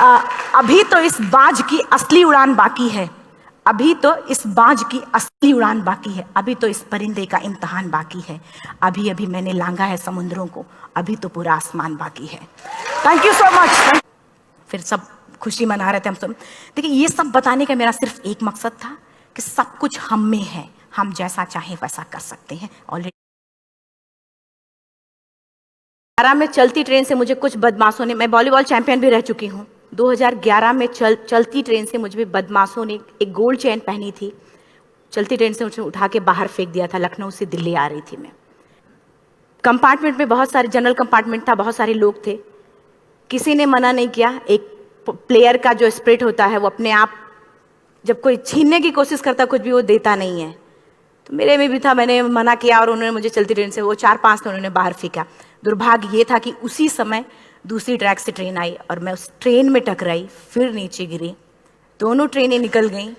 अभी तो इस बाज की असली उड़ान बाकी है, अभी तो इस बाज की असली उड़ान बाकी है, अभी तो इस परिंदे का इम्तिहान बाकी है, अभी अभी मैंने लांघा है समुद्रों को, अभी तो पूरा आसमान बाकी है। Thank you so much. फिर सब खुशी मना रहे थे हम सब। देखिए, ये सब बताने का मेरा सिर्फ एक मकसद था कि सब कुछ हम में है, हम जैसा चाहें वैसा कर सकते हैं। ऑलरेडी 2011 में चलती ट्रेन से मुझे कुछ बदमाशों ने, मैं वॉलीबॉल चैंपियन भी रह चुकी हूँ, 2011 में चलती ट्रेन से मुझे बदमाशों ने एक गोल्ड चेन पहनी थी, चलती ट्रेन से मुझे उठा के बाहर फेंक दिया था। लखनऊ से दिल्ली आ रही थी मैं, कंपार्टमेंट में बहुत सारे, जनरल कंपार्टमेंट था, बहुत सारे लोग थे, किसी ने मना नहीं किया। एक प्लेयर का जो स्पिरिट होता है वो अपने आप, जब कोई छीनने की कोशिश करता कुछ भी, वो देता नहीं है, तो मेरे में भी था, मैंने मना किया और उन्होंने मुझे चलती ट्रेन से वो 4-5 उन्होंने बाहर फेंका। दुर्भाग्य ये था कि उसी समय दूसरी ट्रैक से ट्रेन आई और मैं उस ट्रेन में टकराई, फिर नीचे गिरी, दोनों ट्रेनें निकल गईं।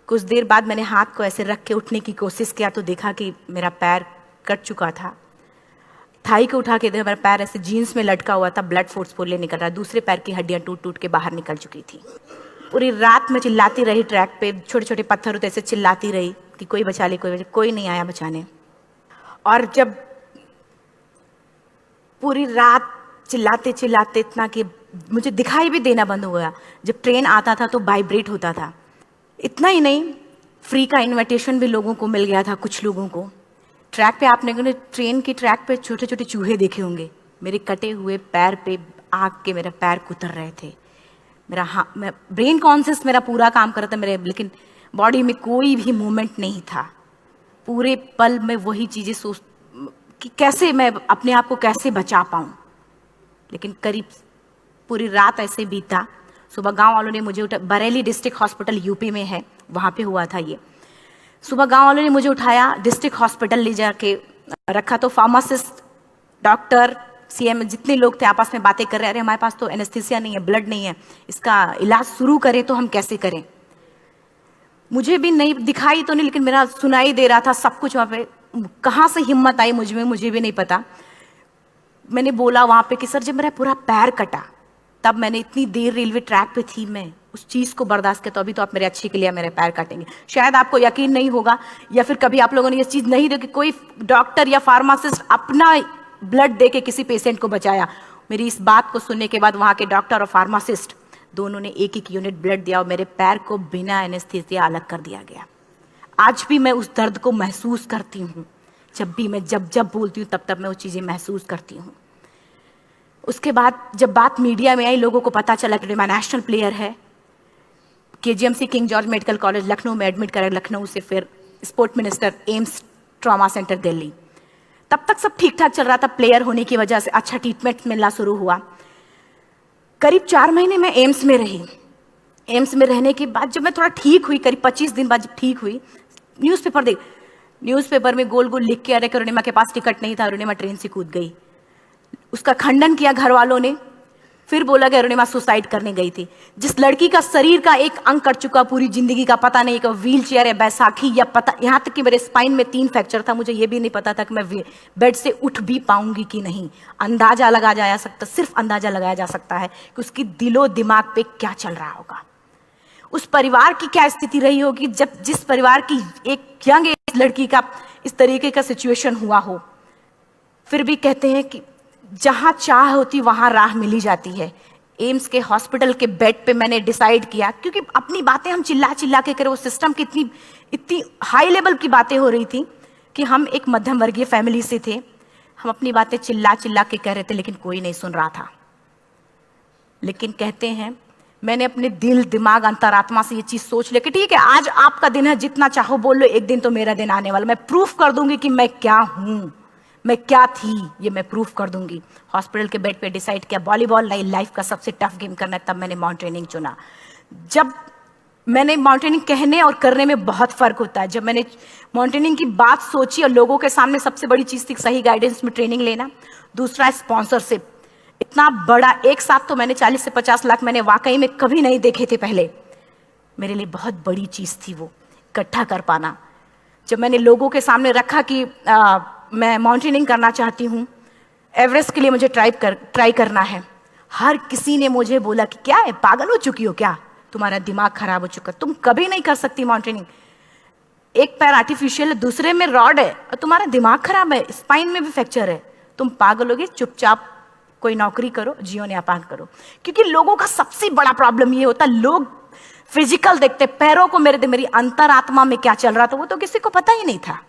कुछ देर बाद मैंने हाथ को ऐसे रख के उठने की कोशिश किया तो देखा कि मेरा पैर कट चुका था। थाई को उठा के देखा, मेरा पैर ऐसे जीन्स में लटका हुआ था, ब्लड फोर्सफुली निकल रहा, दूसरे पैर की हड्डियां टूट टूट के बाहर निकल चुकी थी। पूरी रात में चिल्लाती रही ट्रैक पे, छोटे छोटे पत्थर होते ऐसे चिल्लाती रही कि कोई बचा ले, कोई नहीं आया बचाने। और जब पूरी रात चिल्लाते चिल्लाते इतना कि मुझे दिखाई भी देना बंद हो गया, जब ट्रेन आता था तो वाइब्रेट होता था। इतना ही नहीं, फ्री का इनविटेशन भी लोगों को मिल गया था, कुछ लोगों को। ट्रैक पे आपने ट्रेन की ट्रैक पे छोटे छोटे चूहे देखे होंगे, मेरे कटे हुए पैर पे आग के मेरे पैर कुतर रहे थे। मैं ब्रेन कॉन्शियस मेरा पूरा काम कर रहा था मेरे, लेकिन बॉडी में कोई भी मूवमेंट नहीं था। पूरे पल में वही चीज़ें सोच कि कैसे मैं अपने आप को कैसे बचा पाऊँ। लेकिन करीब पूरी रात ऐसे बीता। सुबह गांव वालों ने मुझे बरेली डिस्ट्रिक्ट हॉस्पिटल यूपी में है, वहाँ पे हुआ था ये। सुबह गांव वालों ने मुझे उठाया, डिस्ट्रिक्ट हॉस्पिटल ले जाके रखा, तो फार्मासिस्ट, डॉक्टर, सीएम, जितने लोग थे आपस में बातें कर रहे, अरे हमारे पास तो एनेस्थीसिया नहीं है, ब्लड नहीं है, इसका इलाज शुरू करें तो हम कैसे करें। मुझे भी नहीं दिखाई तो नहीं, लेकिन मेरा सुनाई दे रहा था सब कुछ वहाँ पे। कहाँ से हिम्मत आई मुझ में, मुझे भी नहीं पता। मैंने बोला वहाँ पे कि सर जब मेरा पूरा पैर कटा, तब मैंने इतनी देर रेलवे ट्रैक पे थी, मैं उस चीज़ को बर्दाश्त किया, तो अभी तो आप मेरे अच्छे के लिए मेरे पैर काटेंगे। शायद आपको यकीन नहीं होगा, या फिर कभी आप लोगों ने ये चीज़ नहीं देखी, कोई डॉक्टर या फार्मासिस्ट अपना ब्लड दे के किसी पेशेंट को बचाया। मेरी इस बात को सुनने के बाद वहाँ के डॉक्टर और फार्मासिस्ट दोनों ने एक एक यूनिट ब्लड दिया और मेरे पैर को बिना एनेस्थीसिया अलग कर दिया गया। आज भी मैं उस दर्द को महसूस करती हूँ, जब भी मैं जब बोलती हूँ तब मैं वो चीज़ें महसूस करती हूँ। उसके बाद जब बात मीडिया में आई, लोगों को पता चला कि मैं नेशनल प्लेयर है, KGMC king George medical college Lucknow में एडमिट करा, लखनऊ से फिर sport minister, AIIMS trauma centre Delhi. तब तक सब ठीक ठाक चल रहा था, प्लेयर होने की वजह से अच्छा ट्रीटमेंट मिलना शुरू हुआ। करीब 4 महीने मैं एम्स में रही। एम्स में रहने के बाद जब मैं थोड़ा ठीक हुई, करीब 25 दिन बाद जब ठीक हुई, न्यूज़पेपर में गोल गोल लिख के आ रहे कि अरुणिमा के पास टिकट नहीं था, अरुणिमा ट्रेन से कूद गई। उसका खंडन किया घर वालों ने, फिर बोला कि अरुणिमा सुसाइड करने गई थी। जिस लड़की का शरीर का एक अंग कट चुका, पूरी जिंदगी का पता नहीं कि व्हील चेयर है, बैसाखी, या पता, यहाँ तक कि मेरे स्पाइन में 3 फ्रैक्चर था, मुझे ये भी नहीं पता था कि मैं बेड से उठ भी पाऊंगी कि नहीं। अंदाजा लगाया जा सकता, सिर्फ अंदाजा लगाया जा सकता है कि उसकी दिलो दिमाग पे क्या चल रहा होगा, उस परिवार की क्या स्थिति रही होगी, जब जिस परिवार की एक यंग एज लड़की का इस तरीके का सिचुएशन हुआ हो। फिर भी कहते हैं कि जहाँ चाह होती वहाँ राह मिली जाती है। एम्स के हॉस्पिटल के बेड पे मैंने डिसाइड किया, क्योंकि अपनी बातें हम चिल्ला चिल्ला के करें, वो सिस्टम की इतनी हाई लेवल की बातें हो रही थी कि हम एक मध्यम वर्गीय फैमिली से थे, हम अपनी बातें चिल्ला चिल्ला के कह रहे थे, लेकिन कोई नहीं सुन रहा था। लेकिन कहते हैं मैंने अपने दिल, दिमाग, अंतरात्मा से ये चीज़ सोच ली कि ठीक है, आज आपका दिन है, जितना चाहो बोल लो, एक दिन तो मेरा दिन आने वाला, मैं प्रूफ कर दूंगी कि मैं क्या हूँ, मैं क्या थी, ये मैं प्रूफ कर दूंगी। हॉस्पिटल के बेड पे डिसाइड किया वॉलीबॉल लाइफ का सबसे टफ गेम करना है, तब मैंने माउंटेनिंग चुना। जब मैंने माउंटेनिंग कहने और करने में बहुत फ़र्क होता है। जब मैंने माउंटेनिंग की बात सोची और लोगों के सामने, सबसे बड़ी चीज़ थी सही गाइडेंस में ट्रेनिंग लेना, दूसरा स्पॉन्सरशिप। इतना बड़ा एक साथ तो मैंने 40 से 50 लाख मैंने वाकई में कभी नहीं देखे थे पहले। मेरे लिए बहुत बड़ी चीज़ थी वो इकट्ठा कर पाना। जब मैंने लोगों के सामने रखा कि मैं माउंटेनिंग करना चाहती हूँ, एवरेस्ट के लिए मुझे ट्राई करना है, हर किसी ने मुझे बोला कि क्या है, पागल हो चुकी हो क्या, तुम्हारा दिमाग खराब हो चुका, तुम कभी नहीं कर सकती माउंटेनिंग। एक पैर आर्टिफिशियल है, दूसरे में रॉड है, और तुम्हारा दिमाग खराब है, स्पाइन में भी फ्रैक्चर है, तुम पागल होगे, चुपचाप कोई नौकरी करो, जीवन यापन करो। क्योंकि लोगों का सबसे बड़ा प्रॉब्लम ये होता है, लोग फिजिकल देखते, पैरों को मेरी अंतरात्मा में क्या चल रहा था वो तो किसी को पता ही नहीं था।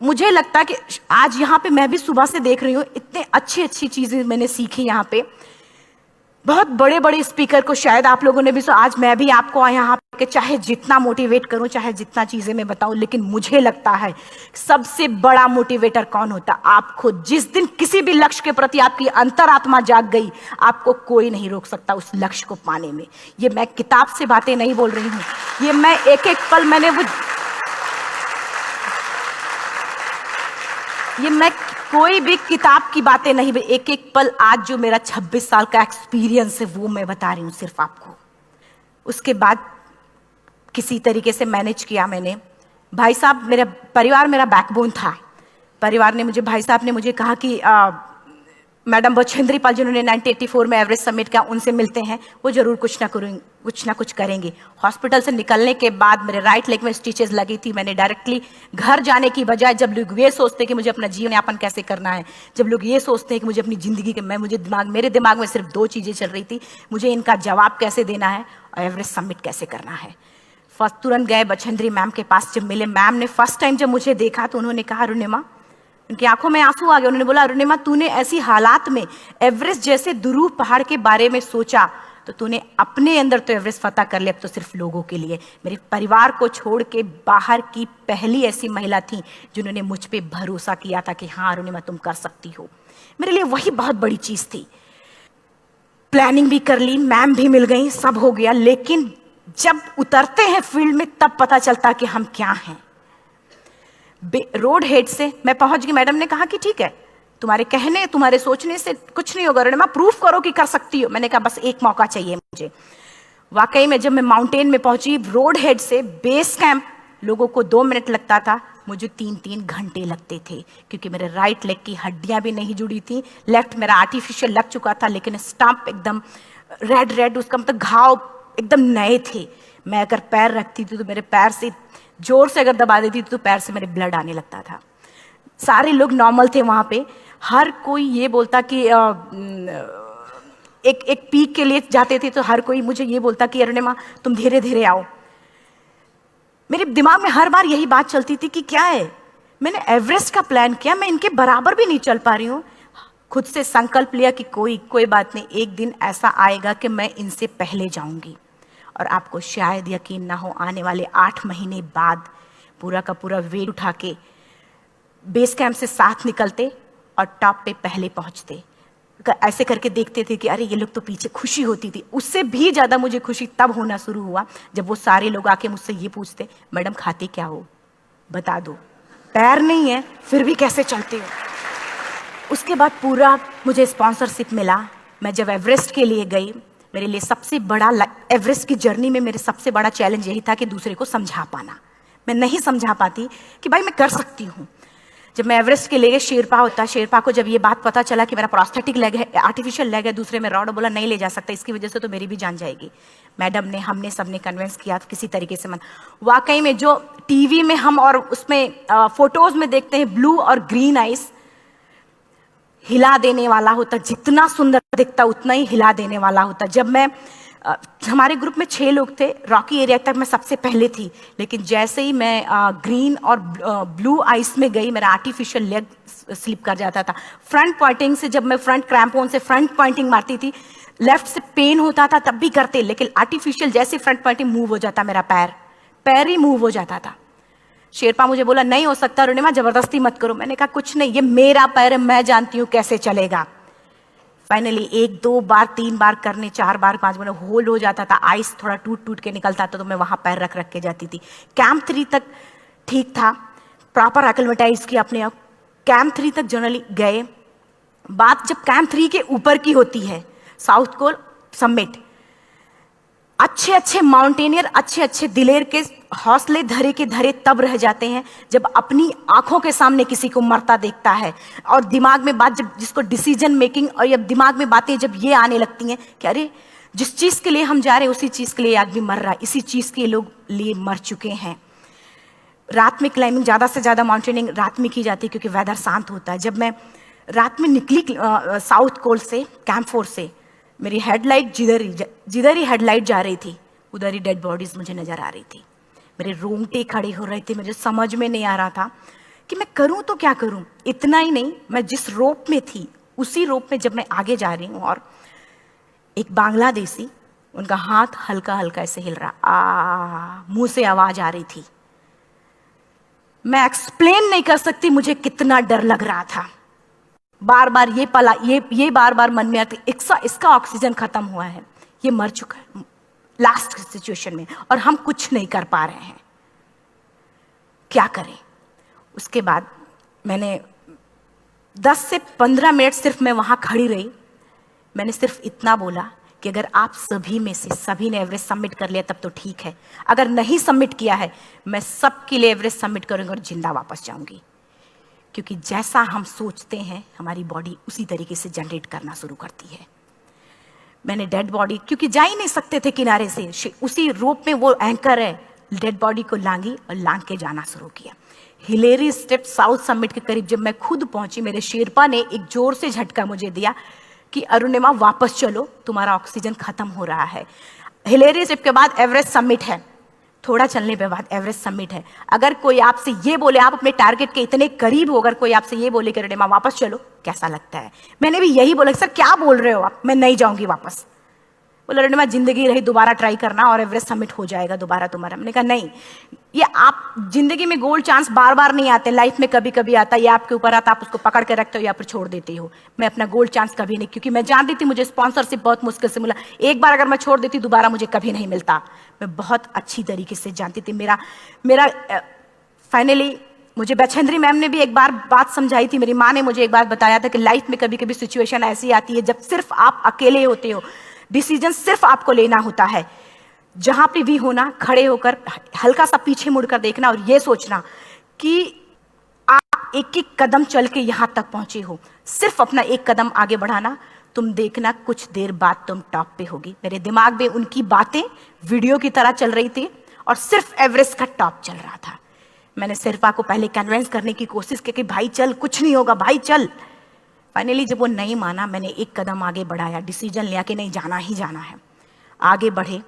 मुझे लगता है कि आज यहाँ पे मैं भी सुबह से देख रही हूँ, इतने अच्छी अच्छी चीजें मैंने सीखी यहाँ पे, बहुत बड़े बड़े स्पीकर को शायद आप लोगों ने भी आज मैं भी आपको यहाँ पे चाहे जितना मोटिवेट करूं, चाहे जितना चीजें मैं बताऊं, लेकिन मुझे लगता है सबसे बड़ा मोटिवेटर कौन होता, आप खुद। जिस दिन किसी भी लक्ष्य के प्रति आपकी अंतरात्मा जाग गई, आपको कोई नहीं रोक सकता उस लक्ष्य को पाने में। ये मैं किताब से बातें नहीं बोल रही हूँ, ये मैं एक एक पल मैंने वो, ये मैं कोई भी किताब की बातें नहीं, एक एक पल आज जो मेरा 26 साल का एक्सपीरियंस है वो मैं बता रही हूँ सिर्फ आपको। उसके बाद किसी तरीके से मैनेज किया मैंने। भाई साहब, मेरा परिवार मेरा बैकबोन था। परिवार ने मुझे, भाई साहब ने मुझे कहा कि मैडम बछेंद्री पाल जिन्होंने 1984 में एवरेस्ट समिट किया, उनसे मिलते हैं, वो जरूर कुछ ना कुछ करेंगे। हॉस्पिटल से निकलने के बाद मेरे राइट लेग में स्टिचेस लगी थी। मैंने डायरेक्टली घर जाने की बजाय, जब लोग ये सोचते हैं कि मुझे अपना जीवन यापन कैसे करना है, जब लोग ये सोचते हैं कि मुझे अपनी जिंदगी के, मेरे दिमाग में सिर्फ 2 चीजें चल रही थी, मुझे इनका जवाब कैसे देना है और एवरेस्ट समिट कैसे करना है। फर्स्ट तुरंत गए बछेंद्री मैम के पास। जब मिले, मैम ने फर्स्ट टाइम जब मुझे देखा तो उन्होंने कहा, अरुणिमा, उनकी आंखों में आंसू आ गए। उन्होंने बोला, अरुणिमा, तूने ऐसी हालात में एवरेस्ट जैसे दुरूह पहाड़ के बारे में सोचा तो तूने अपने अंदर तो एवरेस्ट फतह कर लिया, अब तो सिर्फ लोगों के लिए। मेरे परिवार को छोड़ के बाहर की पहली ऐसी महिला थी जिन्होंने मुझ पे भरोसा किया था कि हाँ अरुणिमा, तुम कर सकती हो। मेरे लिए वही बहुत बड़ी चीज थी। प्लानिंग भी कर ली, मैम भी मिल गई, सब हो गया। लेकिन जब उतरते हैं फील्ड में तब पता चलता कि हम क्या हैं। रोड हेड से मैं पहुंच गई। मैडम ने कहा कि ठीक है, तुम्हारे कहने, तुम्हारे सोचने से कुछ नहीं होगा अरुणिमा, प्रूफ करो कि कर सकती हो। मैंने कहा बस एक मौका चाहिए मुझे। वाकई में जब मैं माउंटेन में पहुंची, रोड हेड से बेस कैंप लोगों को 2 मिनट लगता था, मुझे 3-3 घंटे लगते थे, क्योंकि मेरे राइट लेग की हड्डियां भी नहीं जुड़ी थी। लेफ्ट मेरा आर्टिफिशियल लग चुका था, लेकिन स्टंप एकदम रेड, उसका मतलब घाव एकदम नए थे। मैं अगर पैर रखती थी तो मेरे पैर से जोर से अगर दबा देती थी तो पैर से मेरे ब्लड आने लगता था। सारे लोग नॉर्मल थे वहां पे। हर कोई ये बोलता कि एक पीक के लिए जाते थे तो हर कोई मुझे ये बोलता कि अरुणिमा, तुम धीरे धीरे आओ। मेरे दिमाग में हर बार यही बात चलती थी कि क्या है, मैंने एवरेस्ट का प्लान किया, मैं इनके बराबर भी नहीं चल पा रही हूँ। खुद से संकल्प लिया कि कोई बात नहीं, एक दिन ऐसा आएगा कि मैं इनसे पहले जाऊंगी। और आपको शायद यकीन ना हो, आने वाले 8 महीने बाद पूरा का पूरा वेट उठा के बेस कैंप से साथ निकलते और टॉप पे पहले पहुंचते। ऐसे करके देखते थे कि अरे ये लोग तो पीछे। खुशी होती थी। उससे भी ज्यादा मुझे खुशी तब होना शुरू हुआ जब वो सारे लोग आके मुझसे ये पूछते, मैडम खाते क्या हो, बता दो, पैर नहीं है फिर भी कैसे चलते हो। उसके बाद पूरा मुझे स्पॉन्सरशिप मिला। मैं जब एवरेस्ट के लिए गई, मेरे लिए सबसे बड़ा, एवरेस्ट की जर्नी में मेरे सबसे बड़ा चैलेंज यही था कि दूसरे को समझा पाना। मैं नहीं समझा पाती कि भाई मैं कर सकती हूँ। जब मैं एवरेस्ट के लिए, शेरपा होता, शेरपा को जब ये बात पता चला कि मेरा प्रोस्थेटिक लेग है, आर्टिफिशियल लेग है, दूसरे में रॉड, बोला नहीं ले जा सकता, इसकी वजह से तो मेरी भी जान जाएगी। मैडम ने, हमने सबने कन्विंस किया किसी तरीके से। मन वाकई में जो टीवी में हम और उसमें फोटोज में देखते हैं, ब्लू और ग्रीन आइस, हिला देने वाला होता। जितना सुंदर दिखता उतना ही हिला देने वाला होता। जब मैं, हमारे ग्रुप में 6 लोग थे, रॉकी एरिया तक मैं सबसे पहले थी, लेकिन जैसे ही मैं ग्रीन और ब्लू आइस में गई, मेरा आर्टिफिशियल लेग स्लिप कर जाता था। फ्रंट पॉइंटिंग से, जब मैं फ्रंट क्रैम्पोन से फ्रंट पॉइंटिंग मारती थी, लेफ्ट से पेन होता था तब भी करते, लेकिन आर्टिफिशियल जैसे फ्रंट पॉइंटिंग मूव हो जाता, मेरा पैर ही मूव हो जाता था। शेरपा मुझे बोला नहीं हो सकता अरुणिमा, जबरदस्ती मत करो। मैंने कहा कुछ नहीं, ये मेरा पैर है, मैं जानती हूँ कैसे चलेगा। फाइनली 1, 2 बार, 3 बार करने, 4 बार, 5 बार होल्ड हो जाता था। आइस थोड़ा टूट के निकलता था तो मैं वहां पैर रख के जाती थी। कैंप 3 तक ठीक था, प्रॉपर एक्लेमेटाइज किया अपने आप। कैंप 3 तक जनरली गए। बात जब कैंप 3 के ऊपर की होती है, साउथ कोल समिट, अच्छे अच्छे माउंटेनियर, अच्छे अच्छे दिलेर के हौसले धरे के धरे तब रह जाते हैं जब अपनी आंखों के सामने किसी को मरता देखता है, और दिमाग में बात, जब जिसको डिसीजन मेकिंग और जब दिमाग में बातें जब ये आने लगती हैं कि अरे जिस चीज के लिए हम जा रहे हैं उसी चीज के लिए आदमी मर रहा है, इसी चीज के लोग लिए मर चुके हैं। रात में क्लाइंबिंग, ज़्यादा से ज़्यादा माउंटेनिंग रात में की जाती है क्योंकि वेदर शांत होता है। जब मैं रात में निकली साउथ कोल से, कैंप 4 से, मेरी हेडलाइट जिधर ही हेडलाइट जा रही थी उधर ही डेड बॉडीज मुझे नजर आ रही थी। मेरे रोंगटे खड़े हो रहे थे, मुझे समझ में नहीं आ रहा था कि मैं करूं तो क्या करूं। इतना ही नहीं, मैं जिस रोप में थी उसी रोप में जब मैं आगे जा रही हूं और एक बांग्लादेशी, उनका हाथ हल्का हल्का ऐसे हिल रहा, मुंह से आवाज आ रही थी। मैं एक्सप्लेन नहीं कर सकती मुझे कितना डर लग रहा था। बार बार ये बार बार मन में आती, इसका ऑक्सीजन खत्म हुआ है, ये मर चुका है लास्ट सिचुएशन में, और हम कुछ नहीं कर पा रहे हैं, क्या करें। उसके बाद मैंने 10 से 15 मिनट सिर्फ मैं वहां खड़ी रही। मैंने सिर्फ इतना बोला कि अगर आप सभी में से सभी ने एवरेस्ट सबमिट कर लिया तब तो ठीक है, अगर नहीं सबमिट किया है मैं सबके लिए एवरेस्ट सबमिट करूंगी और जिंदा वापस जाऊंगी। क्योंकि जैसा हम सोचते हैं हमारी बॉडी उसी तरीके से जनरेट करना शुरू करती है। मैंने डेड बॉडी, क्योंकि जा ही नहीं सकते थे किनारे से, उसी रोप में वो एंकर है, डेड बॉडी को लांगी और लांग के जाना शुरू किया। हिलेरी स्टेप साउथ समिट के करीब जब मैं खुद पहुंची, मेरे शेरपा ने एक जोर से झटका मुझे दिया कि अरुणिमा वापस चलो, तुम्हारा ऑक्सीजन खत्म हो रहा है। हिलेरी स्टेप के बाद एवरेस्ट समिट है, थोड़ा चलने के बाद एवरेस्ट समिट है। अगर कोई आपसे ये बोले, आप अपने टारगेट के इतने करीब हो, अगर कोई आपसे ये बोले कि अरुणिमा वापस चलो, कैसा लगता है? मैंने भी यही बोला, सर क्या बोल रहे हो आप, मैं नहीं जाऊंगी वापस। बोला अरुणिमा जिंदगी रही, दोबारा ट्राई करना और एवरेस्ट समिट हो जाएगा दोबारा तुम्हारा। मैंने कहा नहीं, ये आप जिंदगी में गोल्ड चांस बार बार नहीं आते, लाइफ में कभी कभी आता है, ये आपके ऊपर आता, आप उसको पकड़ के रखते हो या फिर छोड़ देते हो। मैं अपना गोल्ड चांस कभी नहीं, क्योंकि मैं जानती थी मुझे स्पॉन्सरशिप बहुत मुश्किल से मिला, एक बार अगर मैं छोड़ देती दोबारा मुझे कभी नहीं मिलता। मैं बहुत अच्छी तरीके से जानती थी। मेरा फाइनली मुझे बछेंद्री मैम ने भी एक बार बात समझाई थी, मेरी माँ ने मुझे एक बार बताया था कि लाइफ में कभी कभी सिचुएशन ऐसी आती है जब सिर्फ आप अकेले होते हो, डिसीजन सिर्फ आपको लेना होता है। जहां पे भी होना, खड़े होकर हल्का सा पीछे मुड़कर देखना और ये सोचना कि आप एक एक कदम चल के यहां तक पहुंचे हो, सिर्फ अपना एक कदम आगे बढ़ाना, तुम देखना कुछ देर बाद तुम टॉप पे होगी। मेरे दिमाग में उनकी बातें वीडियो की तरह चल रही थी और सिर्फ एवरेस्ट का टॉप चल रहा था। मैंने शेरपा को पहले कन्विंस करने की कोशिश की कि भाई चल, कुछ नहीं होगा भाई चल। फाइनली जब वो नहीं माना, मैंने एक कदम आगे बढ़ाया, डिसीजन लिया कि नहीं जाना ही जाना है। आगे बढ़े,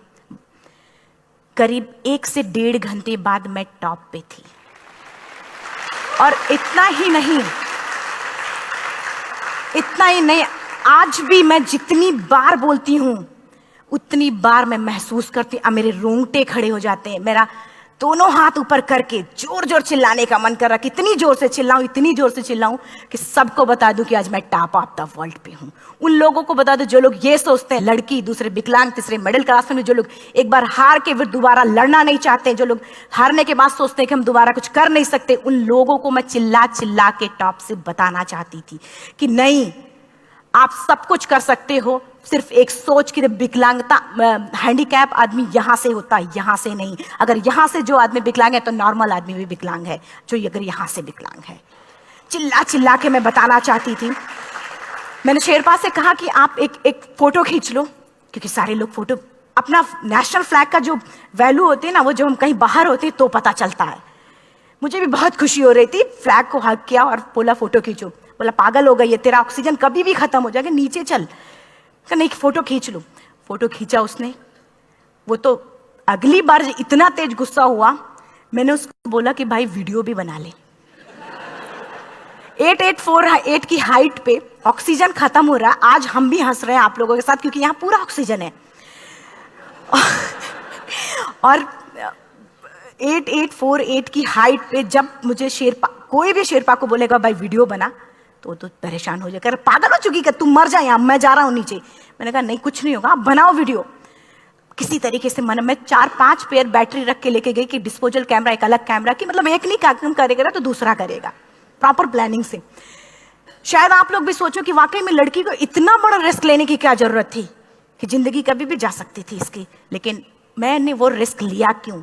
करीब 1 से 1.5 घंटे बाद मैं टॉप पे थी। और इतना ही नहीं, आज भी मैं जितनी बार बोलती हूं उतनी बार मैं महसूस करती, अब मेरे रोंगटे खड़े हो जाते हैं, मेरा दोनों हाथ ऊपर करके जोर जोर चिल्लाने का मन कर रहा, कितनी जोर से चिल्लाऊं कि सबको बता दूं कि आज मैं टॉप ऑफ द वर्ल्ड पे हूं। उन लोगों को बता दूं जो लोग ये सोचते हैं, लड़की, दूसरे विकलांग, तीसरे मिडिल क्लास में, जो लोग एक बार हार के फिर दोबारा लड़ना नहीं चाहते, जो लोग हारने के बाद सोचते हैं कि हम दोबारा कुछ कर नहीं सकते, उन लोगों को मैं चिल्ला चिल्ला के टॉप से बताना चाहती थी कि नहीं, आप सब कुछ कर सकते हो। सिर्फ एक सोच की विकलांगता, हैंडीकैप आदमी यहां से होता है, यहां से नहीं। अगर यहां से जो आदमी विकलांग है तो नॉर्मल आदमी भी विकलांग है, जो अगर यहां से विकलांग है। चिल्ला चिल्ला के मैं बताना चाहती थी। मैंने शेरपा से कहा कि आप एक फोटो खींच लो, क्योंकि सारे लोग फोटो, अपना नेशनल फ्लैग का जो वैल्यू होती है ना, वो जब हम कहीं बाहर होते हैं तो पता चलता है। मुझे भी बहुत खुशी हो रही थी, फ्लैग को हग किया और बोला फोटो खींचो। बोला पागल हो गई है, तेरा ऑक्सीजन कभी भी खत्म हो जाएगा, नीचे चल। नहीं, फोटो खींच लो। फोटो खींचा उसने। वो तो अगली बार इतना तेज गुस्सा हुआ, मैंने उसको बोला कि भाई वीडियो भी बना ले। 8848 की हाइट पे ऑक्सीजन खत्म हो रहा है, आज हम भी हंस रहे हैं आप लोगों के साथ क्योंकि यहाँ पूरा ऑक्सीजन है। और 8848 की हाइट पे जब मुझे शेरपा, कोई भी शेरपा को बोलेगा भाई वीडियो बना, तो परेशान हो जाएगा, पागल हो चुकी, कि तुम मर जाए यहां, मैं जा रहा हूं नीचे। मैंने कहा नहीं, कुछ नहीं होगा, आप बनाओ वीडियो। किसी तरीके से मैं 4-5 पेयर बैटरी रख के लेके गई कि डिस्पोजल कैमरा, एक अलग कैमरा की, मतलब एक नहीं काम करेगा तो दूसरा करेगा, प्रॉपर प्लानिंग से। शायद आप लोग भी सोचो कि वाकई में लड़की को इतना बड़ा रिस्क लेने की क्या जरूरत थी, कि ज़िंदगी कभी भी जा सकती थी इसकी, लेकिन मैंने वो रिस्क लिया क्यों?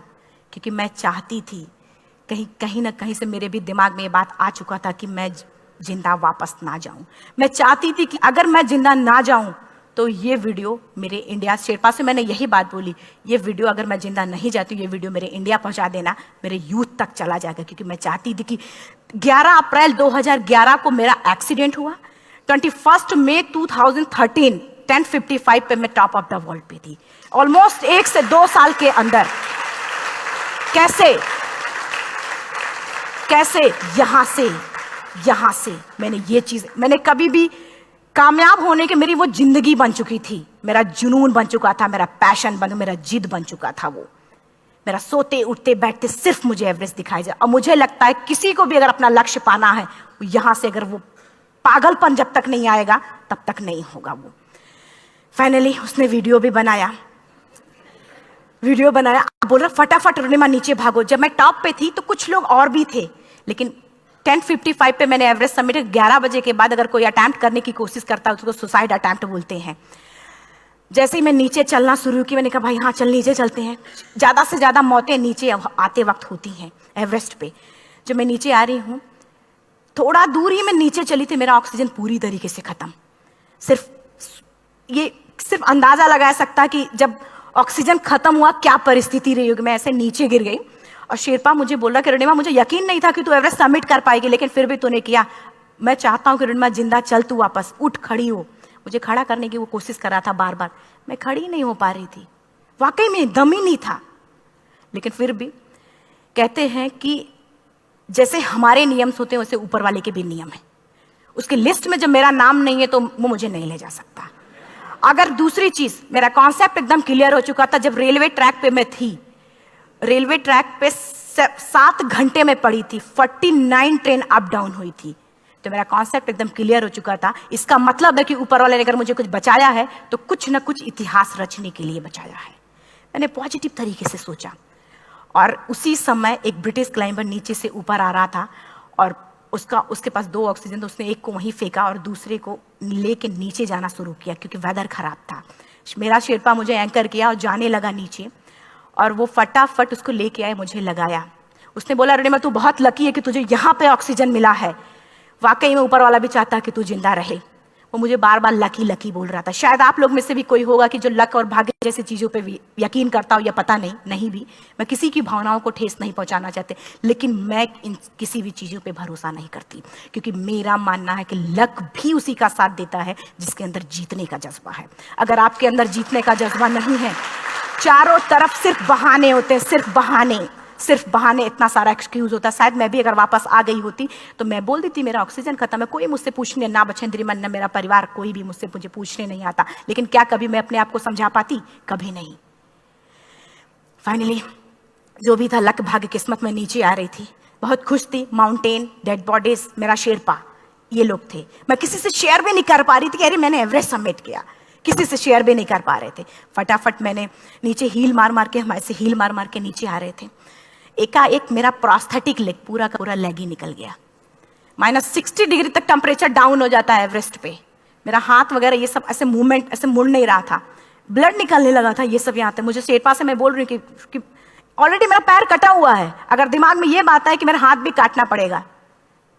क्योंकि मैं चाहती थी, कहीं ना कहीं से मेरे भी दिमाग में ये बात आ चुका था कि मैं जिंदा वापस ना जाऊं। मैं चाहती थी कि अगर मैं जिंदा ना जाऊं तो ये वीडियो मेरे इंडिया, शेरपा से मैंने यही बात बोली, ये वीडियो अगर मैं जिंदा नहीं जाती, ये वीडियो मेरे इंडिया पहुंचा देना, मेरे यूथ तक चला जाएगा। क्योंकि मैं चाहती थी कि 11 अप्रैल 2011 को मेरा एक्सीडेंट हुआ, 21 मई 2013 10:55 पे मैं टॉप ऑफ द वर्ल्ड पे थी। ऑलमोस्ट 1 से 2 साल के अंदर कैसे यहां से मैंने ये चीज, मैंने कभी भी कामयाब होने के, मेरी वो जिंदगी बन चुकी थी, मेरा जुनून बन चुका था, मेरा पैशन मेरा जिद बन चुका था। वो मेरा सोते उठते बैठते सिर्फ मुझे एवरेस्ट दिखाई जाए। और मुझे लगता है किसी को भी अगर अपना लक्ष्य पाना है, यहां से अगर वो पागलपन जब तक नहीं आएगा तब तक नहीं होगा। वो फाइनली उसने वीडियो बनाया, बोल रहा फटाफट रोनिमा नीचे भागो। जब मैं टॉप पे थी तो कुछ लोग और भी थे, लेकिन 10:55 पे मैंने एवरेस्ट समिट, 11 बजे के बाद अगर कोई अटैम्प्ट करने की कोशिश करता है उसको सुसाइड अटैम्प्ट बोलते हैं। जैसे ही मैं नीचे चलना शुरू की, मैंने कहा भाई हाँ चल नीचे चलते हैं। ज़्यादा से ज़्यादा मौतें नीचे आते वक्त होती हैं एवरेस्ट पे। जब मैं नीचे आ रही हूँ, थोड़ा दूर ही मैं नीचे चली थी, मेरा ऑक्सीजन पूरी तरीके से खत्म। सिर्फ अंदाजा लगाया सकता कि जब ऑक्सीजन खत्म हुआ क्या परिस्थिति रही होगी। मैं ऐसे नीचे गिर गई और शेरपा मुझे बोला कि रोनिमा मुझे यकीन नहीं था कि तू एवरेस्ट सबमिट कर पाएगी, लेकिन फिर भी तूने किया। मैं चाहता हूँ कि रोनिमा जिंदा चल, तू वापस उठ, खड़ी हो। मुझे खड़ा करने की वो कोशिश कर रहा था बार बार, मैं खड़ी नहीं हो पा रही थी, वाकई में दम ही नहीं था। लेकिन फिर भी कहते हैं कि जैसे हमारे नियम होते हैं वैसे ऊपर वाले के भी नियम है। उसकी लिस्ट में जब मेरा नाम नहीं है तो वो मुझे नहीं ले जा सकता। अगर दूसरी चीज, मेरा कॉन्सेप्ट एकदम क्लियर हो चुका था। जब रेलवे ट्रैक पे मैं थी, रेलवे ट्रैक पे 7 घंटे में पड़ी थी, 49 ट्रेन अप डाउन हुई थी, तो मेरा कॉन्सेप्ट एकदम क्लियर हो चुका था। इसका मतलब है कि ऊपर वाले ने अगर मुझे कुछ बचाया है तो कुछ ना कुछ इतिहास रचने के लिए बचाया है। मैंने पॉजिटिव तरीके से सोचा। और उसी समय एक ब्रिटिश क्लाइंबर नीचे से ऊपर आ रहा था और उसके पास 2 ऑक्सीजन, तो उसने एक को वहीं फेंका और दूसरे को लेके नीचे जाना शुरू किया क्योंकि वेदर खराब था। मेरा शेरपा मुझे एंकर किया और जाने लगा नीचे, और वो फटाफट उसको लेके आए, मुझे लगाया। उसने बोला रोनिमा तू बहुत लकी है कि तुझे यहाँ पे ऑक्सीजन मिला है। वाकई में ऊपर वाला भी चाहता कि तू जिंदा रहे। वो मुझे बार बार लकी लकी बोल रहा था। शायद आप लोग में से भी कोई होगा कि जो लक और भाग्य जैसी चीज़ों पे भी यकीन करता हो, या पता नहीं भी। मैं किसी की भावनाओं को ठेस नहीं पहुंचाना चाहते, लेकिन मैं इन किसी भी चीज़ों पे भरोसा नहीं करती, क्योंकि मेरा मानना है कि लक भी उसी का साथ देता है जिसके अंदर जीतने का जज्बा है। अगर आपके अंदर जीतने का जज्बा नहीं है, चारों तरफ सिर्फ बहाने होते हैं, सिर्फ बहाने, इतना सारा एक्सक्यूज होता है। शायद मैं भी अगर वापस आ गई होती तो मैं बोल देती मेरा ऑक्सीजन खत्म है, कोई मुझसे पूछने ना बचेंद्री मन, ना मेरा परिवार, कोई भी मुझे पूछने नहीं आता। लेकिन क्या कभी मैं अपने आप को समझा पाती? कभी नहीं। फाइनली जो भी था, लक भाग्य किस्मत में नीचे आ रही थी, बहुत खुश थी। माउंटेन, डेड बॉडीज, मेरा शेरपा, ये लोग थे। मैं किसी से शेयर भी नहीं कर पा रही थी कि अरे मैंने एवरेस्ट सबमिट किया, किसी से शेयर भी नहीं कर पा रहे थे। फटाफट मैंने नीचे हील मार के, हमारे से हील मार के नीचे आ रहे थे। एकाएक मेरा प्रोस्थेटिक लेग, पूरा का पूरा लेग ही निकल गया। -60 डिग्री तक टेम्परेचर डाउन हो जाता है एवरेस्ट पे। मेरा हाथ वगैरह ये सब ऐसे मूवमेंट, ऐसे मुड़ नहीं रहा था, ब्लड निकलने लगा था, ये सब यहाँ पे। मुझे शेरपा से मैं बोल रही हूँ कि ऑलरेडी मेरा पैर कटा हुआ है, अगर दिमाग में ये बात है कि मेरा हाथ भी काटना पड़ेगा,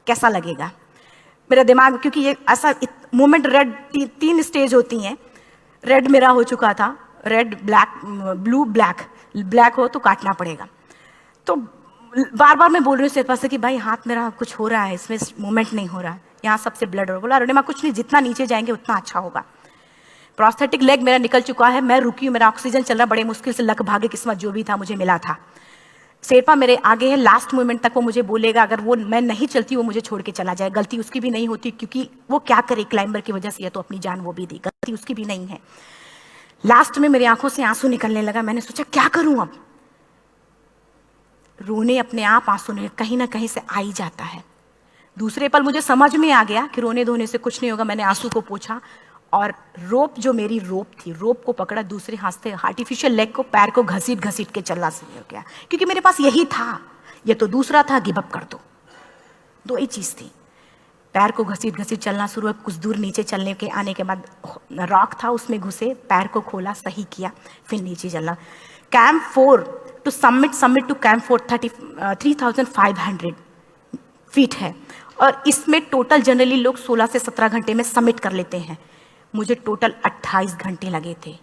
कैसा लगेगा मेरा दिमाग। क्योंकि ये ऐसा मूवमेंट, रेड 3 स्टेज होती हैं। रेड मेरा हो चुका था, रेड, ब्लैक, ब्लू, ब्लैक हो तो काटना पड़ेगा। तो बार बार मैं बोल रही हूँ शेरपा से कि भाई हाथ मेरा कुछ हो रहा है, इसमें मूवमेंट नहीं हो रहा है, यहाँ सबसे ब्लड हो रहा है। बोला रोनिमा कुछ नहीं, जितना नीचे जाएंगे उतना अच्छा होगा। प्रोस्थेटिक लेग मेरा निकल चुका है, मैं रुकी हूँ, मेरा ऑक्सीजन चल रहा, बड़े मुश्किल से, लक भाग्य किस्मत जो भी था मुझे मिला था। शेरपा मेरे आगे है, लास्ट मोमेंट तक वो मुझे बोलेगा, अगर वो मैं नहीं चलती वो मुझे छोड़ के चला जाए। गलती उसकी भी नहीं होती, क्योंकि वो क्या करे, क्लाइंबर की वजह से, या तो अपनी जान वो भी दी, गलती उसकी भी नहीं है। लास्ट में मेरी आंखों से आंसू निकलने लगा। मैंने सोचा क्या करूं अब, रोने अपने आप आंसू ने कहीं ना कहीं से आ ही जाता है। दूसरे पल मुझे समझ में आ गया कि रोने धोने से कुछ नहीं होगा। मैंने आंसू को पोंछा और रोप, जो मेरी रोप थी, रोप को पकड़ा, दूसरे हाथ से आर्टिफिशियल लेग को, पैर को घसीट के चलना शुरू हो गया, क्योंकि मेरे पास यही था, ये तो दूसरा था, गिव अप कर दो, 2 ही चीज थी। पैर को घसीट घसीट चलना शुरू हुआ। कुछ दूर नीचे चलने के आने के बाद रॉक था, उसमें घुसे, पैर को खोला, सही किया, फिर नीचे चलना। Camp 4 to summit to camp 4 3500 feet है, और इसमें टोटल जनरली लोग 16 से 17 घंटे में समिट कर लेते हैं। मुझे टोटल 28 घंटे लगे थे।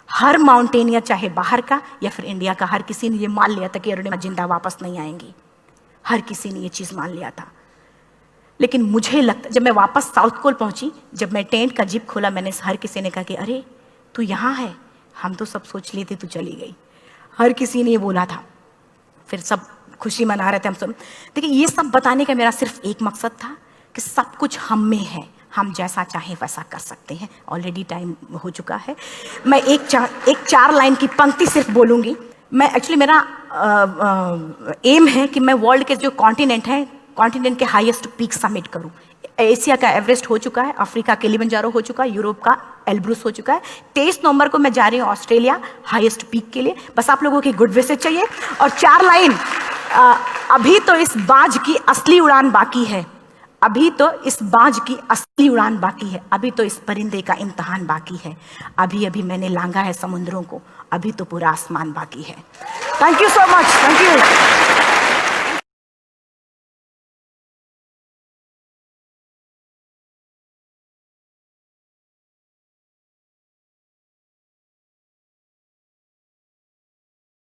हर माउंटेनियर, चाहे बाहर का या फिर इंडिया का, हर किसी ने ये मान लिया था कि अरुणिमा जिंदा वापस नहीं आएंगी। हर किसी ने ये चीज़ मान लिया था। लेकिन मुझे लगता, जब मैं वापस साउथ पोल पहुंची, जब मैं टेंट का जिप खोला, मैंने हर किसी ने कहा कि अरे तू यहाँ है, हम तो सब सोच लिए थे तू चली गई। हर किसी ने ये बोला था। फिर सब खुशी मना रहे थे हम सब। देखिए, ये सब बताने का मेरा सिर्फ एक मकसद था कि सब कुछ हम में है, हम जैसा चाहे वैसा कर सकते हैं। ऑलरेडी टाइम हो चुका है। मैं एक चार लाइन की पंक्ति सिर्फ बोलूँगी। मैं एक्चुअली, मेरा एम है कि मैं वर्ल्ड के जो कॉन्टिनेंट हैं, कॉन्टिनेंट के हाईएस्ट पीक समिट करूं। एशिया का एवरेस्ट हो चुका है, अफ्रीका किलिमंजारो हो चुका है, यूरोप का एल्ब्रुस हो चुका है। 23 नवंबर को मैं जा रही हूँ ऑस्ट्रेलिया हाईएस्ट पीक के लिए। बस आप लोगों की गुड विशेस चाहिए। और 4 लाइन, अभी तो इस बाज की असली उड़ान बाकी है, अभी तो इस बाज की असली उड़ान बाकी है, अभी तो इस परिंदे का इम्तहान बाकी है, अभी अभी मैंने लांघा है समुद्रों को, अभी तो पूरा आसमान बाकी है। Thank you so much, thank you.